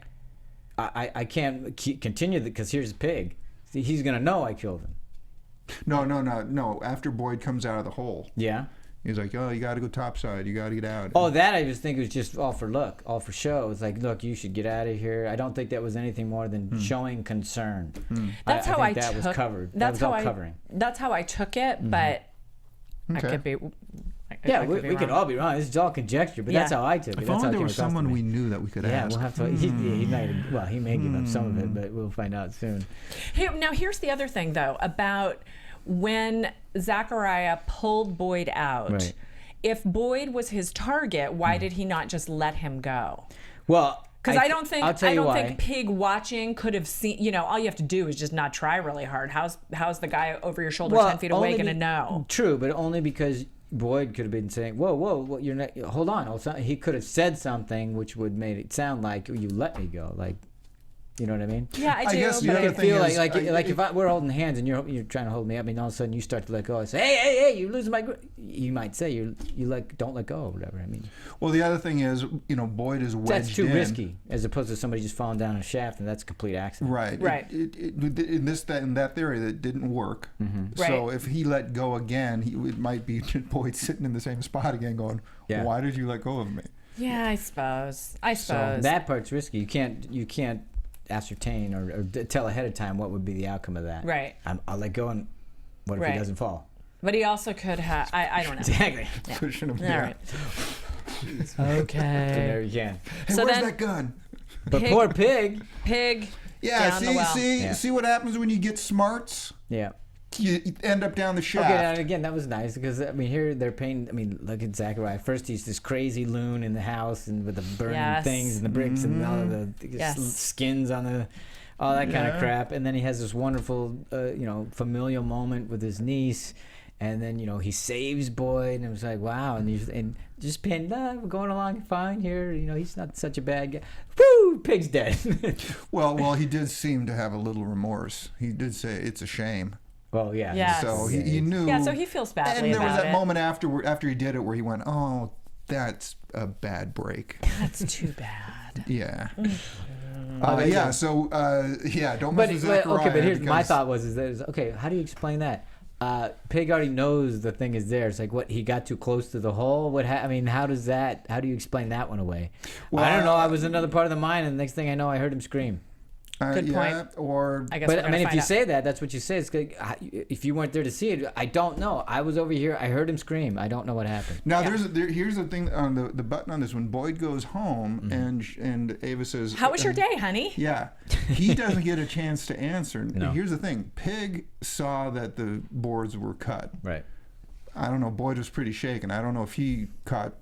continue because here's Pig. See, he's gonna know I killed him. No. After Boyd comes out of the hole, Yeah. he's like, "Oh, you got to go topside. You got to get out." Oh, that I just think was just all for look, all for show. It's like, look, you should get out of here. I don't think that was anything more than showing concern. That's how I think that took. was covered. That's that was how all covering. That's how I took it, but I Okay. could be. Yeah, we could all be wrong. This is all conjecture, but that's how I took it. If that's how only it there came was across to someone me. we knew that we could ask. We'll have to. He may give up some of it, but we'll find out soon. Now here's the other thing though about when Zachariah pulled Boyd out. Right. If Boyd was his target, why did he not just let him go? Well, Because I don't think why. think Pig watching could have seen. All you have to do is just not try really hard. How's the guy over your shoulder 10 feet away going to know? True, but only because Boyd could have been saying, "Whoa, you're not. Hold on." He could have said something which would made it sound like you let me go. Like You know what I mean? Yeah, I do. I guess the but other I thing feel is, like if we're holding hands and you're trying to hold me up, and all of a sudden you start to let go, I say, hey, you losing my grip. You might say you don't let go or whatever. I mean, well, the other thing is, Boyd is wedged that's too in. risky as opposed to somebody just falling down a shaft, and that's a complete accident. Right. Right. In that theory, that didn't work. So Right. if he let go again, it might be Boyd sitting in the same spot again, going, "Why did you let go of me?" Yeah, I suppose. So that part's risky. You can't ascertain or tell ahead of time what would be the outcome of that. Right. I'll let go, and what if Right. he doesn't fall? But he also could have. I don't know. Exactly. Pushing him All down. right. So there Okay. you can. Hey, So where's then- that gun? But Pig- poor pig. Pig. Yeah, down the well. see what happens when you get smarts? Yeah. You end up down the shaft. Okay, and again, that was nice because I mean, here they're painting. I mean, look at Zachariah. First, he's this crazy loon in the house and with the burning Yes. things and the bricks and all of the Yes. skins on the, all that kind of Yeah. crap. And then he has this wonderful, familial moment with his niece. And then he saves Boyd, and it was like, wow, and just painting, we're going along fine here. He's not such a bad guy. Woo, pig's dead. Well, he did seem to have a little remorse. He did say it's a shame. Well, yeah. Yes. So he knew. Yeah, so he feels badly And there was about that it. moment after he did it where he went, "Oh, that's a bad break." That's too bad. Yeah. Okay, yeah. yeah. So don't But, mess with Zachariah. okay, but here's my because- thought was okay, how do you explain that? Pig already knows the thing is there. It's like, what, he got too close to the hole? I mean, how do you explain that one away? Well, I don't know. I was another part of the mine, and the next thing I know, I heard him scream. Good yeah, point. Or I guess But we're I gonna mean, if find you out. say that, that's what you say. It's like, if you weren't there to see it, I don't know. I was over here. I heard him scream. I don't know what happened. now here's the thing on the button on this. When Boyd goes home and Ava says, How was your day, honey? Yeah, he doesn't get a chance to answer. No. Here's the thing: Pig saw that the boards were cut. Right. I don't know. Boyd was pretty shaken. I don't know if he caught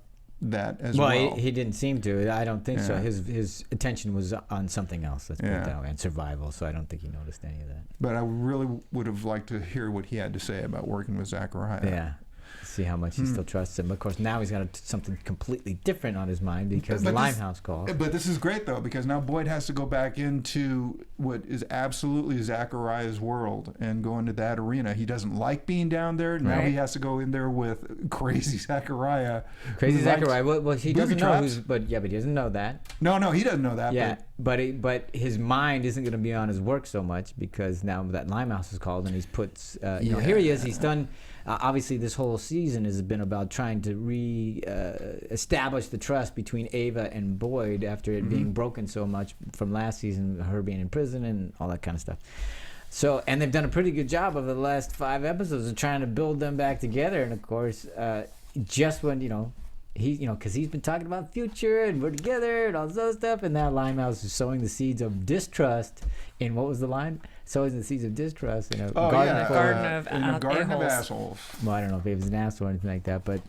that as well. Well, he didn't seem to. I don't think so. Yeah. His attention was on something else. Let's put it Yeah. that way, and survival. So I don't think he noticed any of that. But I really would have liked to hear what he had to say about working with Zachariah. Yeah. See how much he still trusts him. Of course, now he's got something completely different on his mind because the Limehouse call. But this is great though, because now Boyd has to go back into what is absolutely Zachariah's world and go into that arena. He doesn't like being down there. Now Right. he has to go in there with crazy Zachariah. Crazy who likes Zachariah. Well, he booby doesn't know traps. but he doesn't know that. No, he doesn't know that. Yeah, but his mind isn't going to be on his work so much because now that Limehouse is called and he's put, here he is. He's done. Obviously, this whole season has been about trying to establish the trust between Ava and Boyd after it being broken so much from last season, her being in prison and all that kind of stuff. So, and they've done a pretty good job over the last 5 episodes of trying to build them back together. And of course, just when because he's been talking about the future and we're together and all this other stuff, and now Limehouse is sowing the seeds of distrust in, what was the line? Sowing the seeds of distrust in a garden yeah. full Garden of in a garden of a-holes. assholes. well, I don't know if he was an asshole or anything like that, but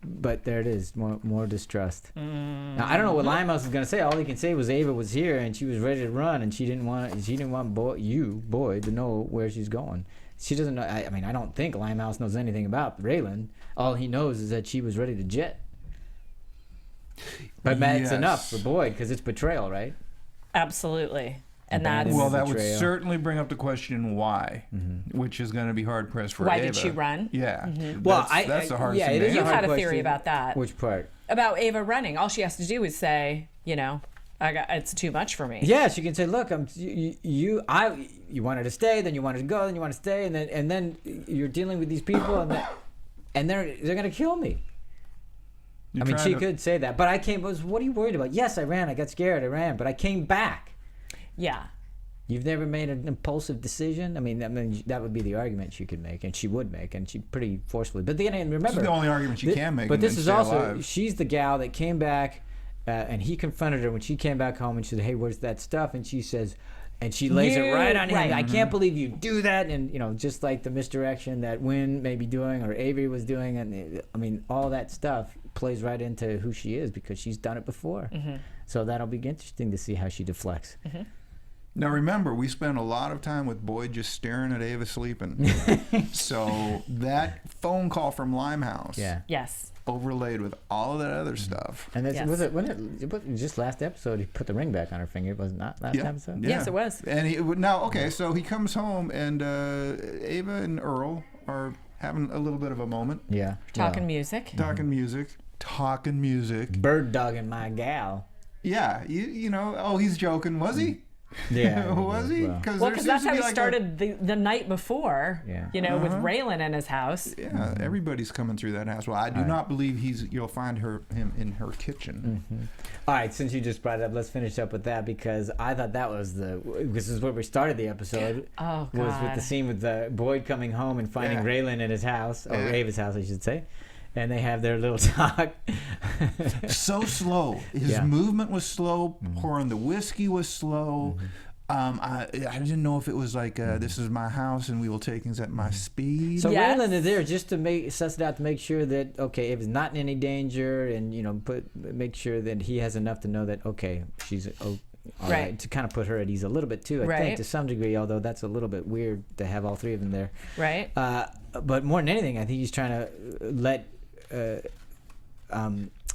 but there it is, more distrust. Now I don't know what Limehouse is gonna say. All he can say was Ava was here and she was ready to run, and she didn't want Boyd to know where she's going. She doesn't know. I mean, I don't think Limehouse knows anything about Raylan. All he knows is that she was ready to jet. But that's Yes. enough for Boyd because it's betrayal, right? Absolutely. And Abandonment. that's Well, that would betrayal. certainly bring up the question why, which is going to be hard pressed for why Ava. did she run? Yeah. Well, that's the hardest yeah, thing it to is a You answer. hard had a theory question. about that. Which part? About Ava running. All she has to do is say, it's too much for me. Yeah, she can say, "Look, you wanted to stay, then you wanted to go, then you want to stay, and then you're dealing with these people, and they're gonna kill me." You're I mean, trying she to- could say that, but what are you worried about? Yes, I ran. I got scared. I ran, but I came back. Yeah. You've never made an impulsive decision. I mean, that would be the argument she could make, and she would make, and she pretty forcefully. But then remember, This is the only argument she can make. But and this then is stay also alive. she's the gal that came back, and he confronted her when she came back home, and she said, "Hey, where's that stuff?" And she says, and she lays it right on him. Right. I can't believe you do that, and just like the misdirection that Wynn may be doing or Avery was doing, and I mean, all that stuff plays right into who she is because she's done it before. So that'll be interesting to see how she deflects. Now remember, we spent a lot of time with Boyd just staring at Ava sleeping. So that phone call from Limehouse, yes, overlaid with all of that other stuff. And that's, was it just last episode he put the ring back on her finger? It was not last episode? Yes, it was. And so he comes home and Ava and Earl are having a little bit of a moment. Yeah. Talking music. Talking music. Bird dogging my gal. Yeah, you know, he's joking. Was he? Yeah. Was he? Because that's how he started the night before, you know, with Raylan in his house. Yeah, everybody's coming through that house. Well, I do not believe you'll find him in her kitchen. All right, since you just brought it up, let's finish up with that, because I thought that was this is where we started the episode. Oh, God. Was with the scene with Boyd coming home and finding Raylan in his house, or Ava's house, I should say. And they have their little talk. So slow. His movement was slow. Pouring the whiskey was slow. I didn't know if it was like, this is my house and we will take things at my speed. So Raylan is there just to suss it out, to make sure that, okay, if it's not in any danger, and, you know, make sure that he has enough to know that, okay, she's all right, to kind of put her at ease a little bit too, I think, to some degree, although that's a little bit weird to have all three of them there. Right. But more than anything, I think he's trying to let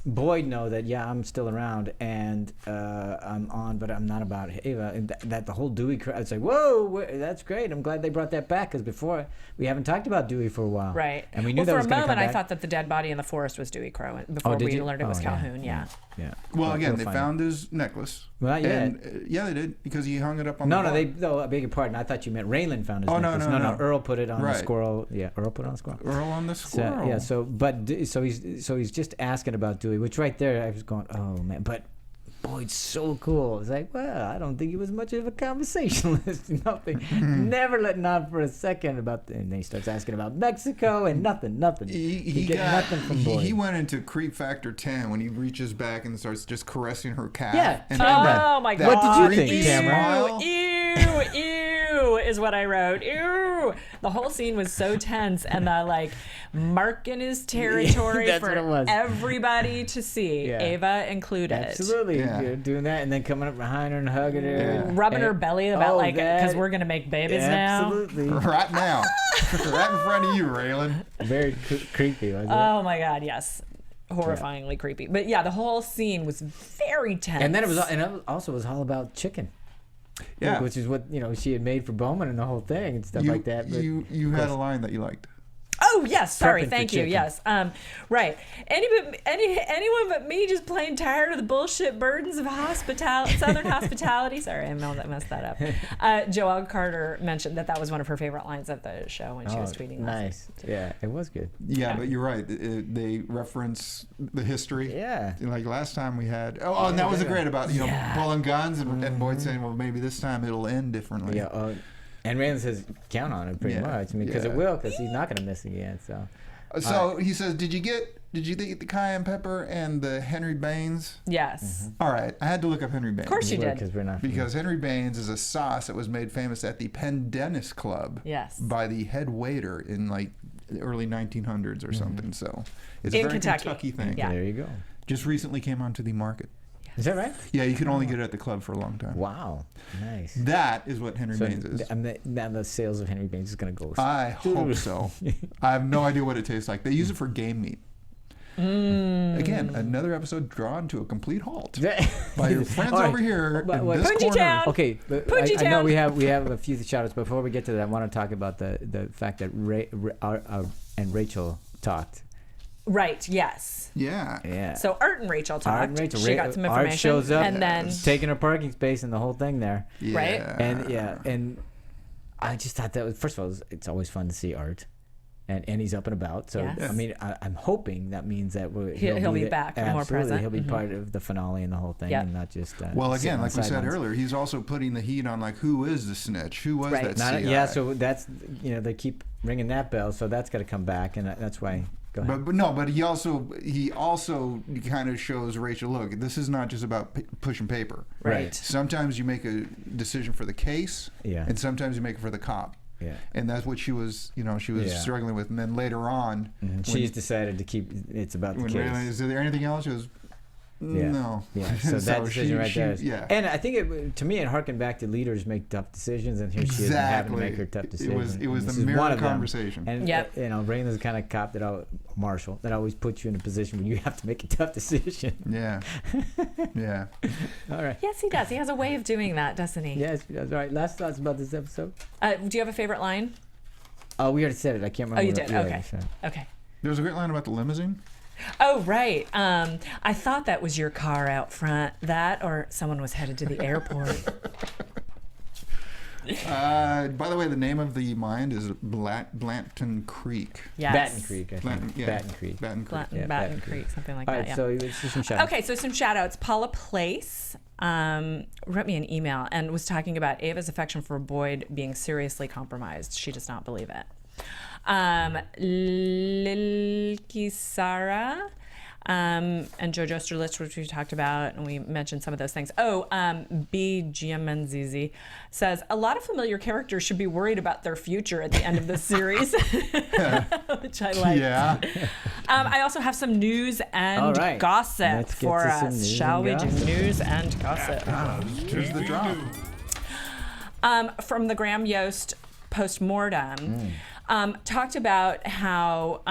Boyd know that, I'm still around and I'm on, but I'm not about Ava. And that the whole Dewey crowd, it's like, whoa, that's great. I'm glad they brought that back, because before we haven't talked about Dewey for a while. Right. And we knew that was going to come back. For a moment, I thought that the dead body in the forest was Dewey Crow before we learned it was Calhoun. Yeah. Well, again, they found his necklace. Well, not yet. And, they did, because he hung it up on the No, I beg your pardon. I thought you meant Raylan found his necklace. No. Earl put it on the squirrel. Yeah, Earl put it on the squirrel. Earl on the squirrel. So he's just asking about Dewey, which right there I was going, oh man, but Boyd's so cool. It's like, well, I don't think he was much of a conversationalist. Nothing, never letting on for a second about. And then he starts asking about Mexico and nothing. He got nothing from Boyd. He went into creep factor 10 when he reaches back and starts just caressing her calf. Yeah. And my God. What did you think, Tamara? Ew, is what I wrote. Ew. The whole scene was so tense, and the marking his territory for everybody to see, Ava included. Absolutely. Yeah. Doing that and then coming up behind her and hugging her. Rubbing her belly about because we're going to make babies now. Absolutely. Right now. Right in front of you, Raylan. Very creepy, wasn't it? Oh my God, yes. Horrifyingly creepy. But yeah, the whole scene was very tense. And then it also was all about chicken. Yeah. Which is what, she had made for Bowman and the whole thing and stuff like that. But you had a line that you liked. Oh yes, sorry, thank you. Yes, right. Anyone but me, just plain tired of the bullshit burdens of Southern hospitality. Sorry, I messed that up. Joelle Carter mentioned that was one of her favorite lines of the show when she was tweeting. Nice, yeah, it was good. Yeah, but you're right. They reference the history. Yeah, like last time we had. And that was great about pulling guns and Boyd saying, well, maybe this time it'll end differently. Yeah. And Raylan says, count on it pretty much. Because it will, because he's not going to miss again. So he says, did you get the cayenne pepper and the Henry Baines? Yes. All right, I had to look up Henry Baines. Of course you did. Because Henry Baines is a sauce that was made famous at the Pendennis Club. Yes. By the head waiter in the early 1900s or something. So it's a very Kentucky thing. Yeah. There you go. Just recently came onto the market. Is that right? Yeah, you can only get it at the club for a long time. Wow, nice. That is what Henry Baines is. Now the sales of Henry Baines is going to go. I hope so. I have no idea what it tastes like. They use it for game meat. Again, another episode drawn to a complete halt by your friends over here in this corner. Okay, but I know we have a few shout-outs. Before we get to that, I want to talk about the fact that Ray and Rachel talked. Right. Yes. Yeah. So Art and Rachel talked. She got some information. Art shows up and then taking her parking space and the whole thing there. Yeah. Right. And I just thought that was, first of all, it's always fun to see Art, and he's up and about. So yes. I mean, I'm hoping that means that he'll be back, more present. He'll be part of the finale and the whole thing, and not just. Well, again, like we said earlier, he's also putting the heat on who is the snitch, who was that CI? Yeah. So that's they keep ringing that bell, so that's got to come back, and that's why. But he also kind of shows Rachel, look, this is not just about pushing paper. Right. Sometimes you make a decision for the case, and sometimes you make it for the cop. Yeah. And that's what she was struggling with. And then later on, she's decided to keep. It's about the case. Is there anything else? She goes, No. Yeah. So that decision right there. Yeah. And I think to me it harkened back to leaders make tough decisions, and here she is having to make her tough decisions. It was the mirror conversation. And Raylan's kind of cop that Marshall that always puts you in a position where you have to make a tough decision. Yeah. Yeah. All right. Yes, he does. He has a way of doing that, doesn't he? Yes, that's right. Last thoughts about this episode. Do you have a favorite line? Oh, we already said it. I can't remember. Oh, you did. Okay. Okay. There was a great line about the limousine. Oh, right. I thought that was your car out front. That or someone was headed to the airport. By the way, the name of the mine is Blanton Creek. Yes. Baton Creek, I think. Baton Creek. Baton Creek, something like All that. right, Yeah. so it's just some shout outs. Okay, so some shout outs. Paula Place wrote me an email and was talking about Ava's affection for Boyd being seriously compromised. She does not believe it. Lilkisara and Jojo Sterlitz, which we talked about, and we mentioned some of those things. B. Giamenzizi says, a lot of familiar characters should be worried about their future at the end of this series, which I like. Yeah. I also have some news and gossip for us. Shall we do news and gossip? Here's the drop. From the Graham Yost post-mortem. Talked about how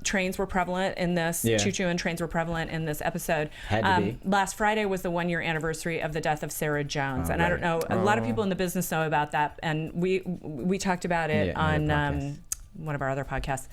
trains were prevalent in this, choo-choo and trains were prevalent in this episode. Had to be. Last Friday was the 1-year anniversary of the death of Sarah Jones. And I don't know, a lot of people in the business know about that. And we talked about it on one of our other podcasts.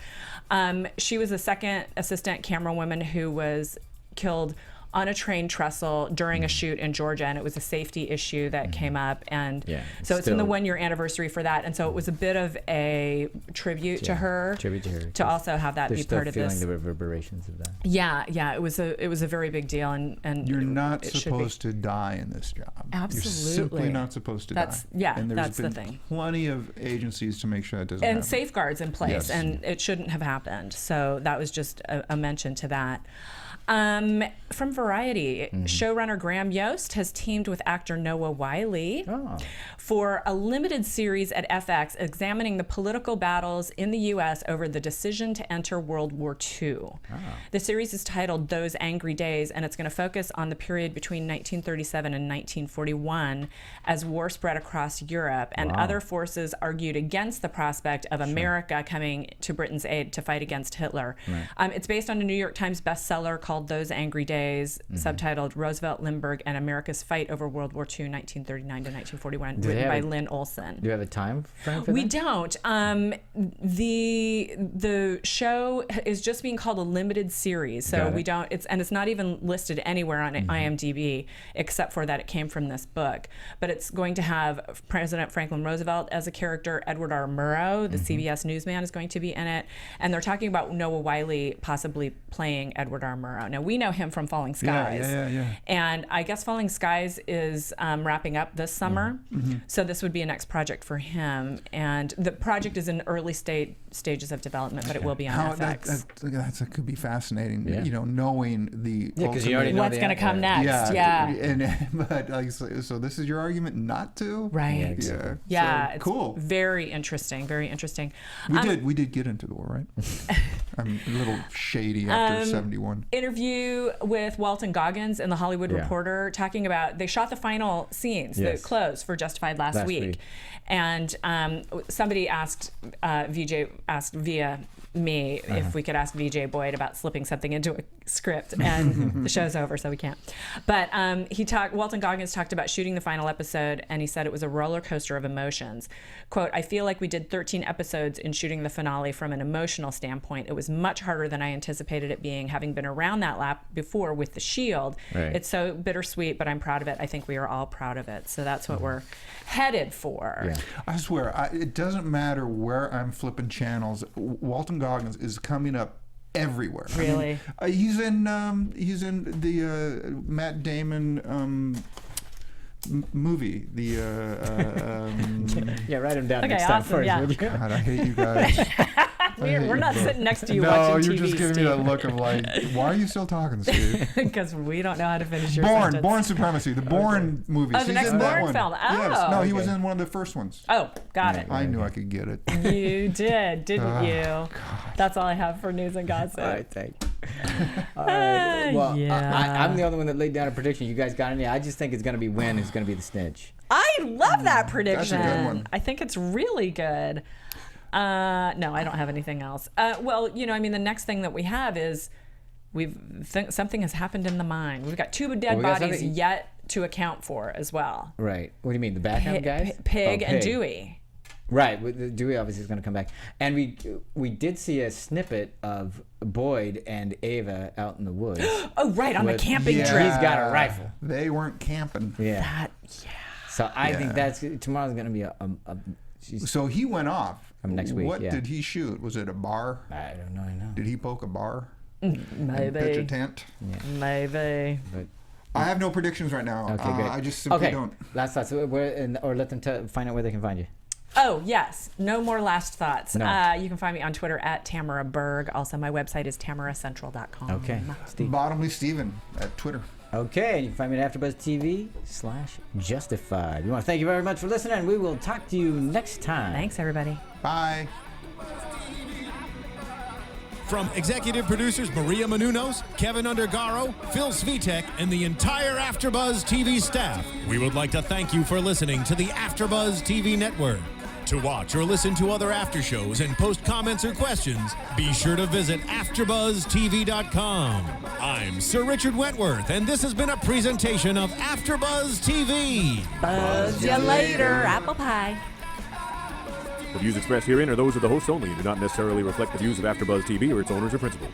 She was the second assistant camerawoman who was killed on a train trestle during a shoot in Georgia, and it was a safety issue that came up, and so it's in the 1-year anniversary for that, and so it was a bit of a tribute to her to also have that be part of this. Feeling the reverberations of that. Yeah, it was a very big deal, and you're not supposed to die in this job. Absolutely, you're simply not supposed to die. And that's been the thing. Plenty of agencies to make sure that doesn't happen. And safeguards in place, and it shouldn't have happened. So that was just a mention to that. From Variety, showrunner Graham Yost has teamed with actor Noah Wiley for a limited series at FX examining the political battles in the U.S. over the decision to enter World War II. The series is titled Those Angry Days, and it's going to focus on the period between 1937 and 1941 as war spread across Europe, and other forces argued against the prospect of America coming to Britain's aid to fight against Hitler. It's based on a New York Times bestseller called Those Angry Days, subtitled Roosevelt, Lindbergh, and America's Fight Over World War II, 1939 to 1941, written by Lynn Olson. Do you have a time frame for that? We don't. The show is just being called a limited series, so we don't. It's not even listed anywhere on IMDb, except for that it came from this book. But it's going to have President Franklin Roosevelt as a character. Edward R. Murrow, the CBS newsman, is going to be in it, and they're talking about Noah Wiley possibly playing Edward R. Murrow. Now, we know him from Falling Skies. Yeah. And I guess Falling Skies is wrapping up this summer. So this would be a next project for him. And the project is in early stages of development, but it will be on FX. That could be fascinating, knowing the because you already know what's going to come next. But so this is your argument not to? Right. Yeah. It's cool. Very interesting. Very interesting. We did get into the war, right? I'm a little shady after 71. Interview with Walton Goggins in the Hollywood Reporter, talking about they shot the final scenes, the close for Justified last week. And somebody asked via me if we could ask VJ Boyd about slipping something into a script, and the show's over, so we can't. But Walton Goggins talked about shooting the final episode, and he said it was a roller coaster of emotions. Quote, I feel like we did 13 episodes in shooting the finale from an emotional standpoint. It was much harder than I anticipated it being, having been around that lap before with The Shield. It's so bittersweet, but I'm proud of it. I think we are all proud of it. So that's what we're headed for. I swear, it doesn't matter where I'm flipping channels. Walton Goggins is coming up everywhere. Really? I mean, he's in the Matt Damon movie. Write him down Okay, next time awesome, first, would you? God, I hate you guys. We're not sitting next to you No, watching you're TV, just giving me that look of like, why are you still talking, Steve? Because we don't know how to finish your sentence. Born Supremacy, the Bourne movies. Oh, the next Bourne film. Oh. Yes. No, he was in one of the first ones. Oh, got it. I knew I could get it. You did, didn't you? God. That's all I have for news and gossip. All right, thanks. All right. Well, Yeah. I'm the only one that laid down a prediction. You guys got any? I just think it's going to be Wynn who's going to be the snitch. I love that prediction. That's a good one. I think it's really good. No, I don't have anything else. Well, I mean, the next thing that we have is something has happened in the mine. We've got 2 dead bodies yet to account for as well. Right. What do you mean? The background guys? Pig and Dewey. Right. Dewey obviously is going to come back. And we did see a snippet of Boyd and Ava out in the woods. Oh, right, on the camping trip. He's got a rifle. They weren't camping. Yeah. So I think tomorrow's going to be So he went off. Next week. What did he shoot? Was it a bar? I don't know. Did he poke a bar? Maybe. Pitch a tent? Yeah. Maybe. But I have no predictions right now. Okay, great. I just simply don't. Last thoughts, or let them find out where they can find you. Oh, yes. No more last thoughts. No. You can find me on Twitter at Tamara Berg. Also, my website is tamaracentral.com. Okay. Steve. Bottomley Steven at Twitter. Okay, and you can find me at AfterBuzz TV /Justified. We want to thank you very much for listening, and we will talk to you next time. Thanks, everybody. Bye. From executive producers Maria Menounos, Kevin Undergaro, Phil Svitek, and the entire AfterBuzz TV staff, we would like to thank you for listening to the AfterBuzz TV network. To watch or listen to other after shows and post comments or questions, be sure to visit AfterBuzzTV.com. I'm Sir Richard Wentworth, and this has been a presentation of AfterBuzz TV. Buzz you later, apple pie. The views expressed herein are those of the hosts only and do not necessarily reflect the views of AfterBuzz TV or its owners or principals.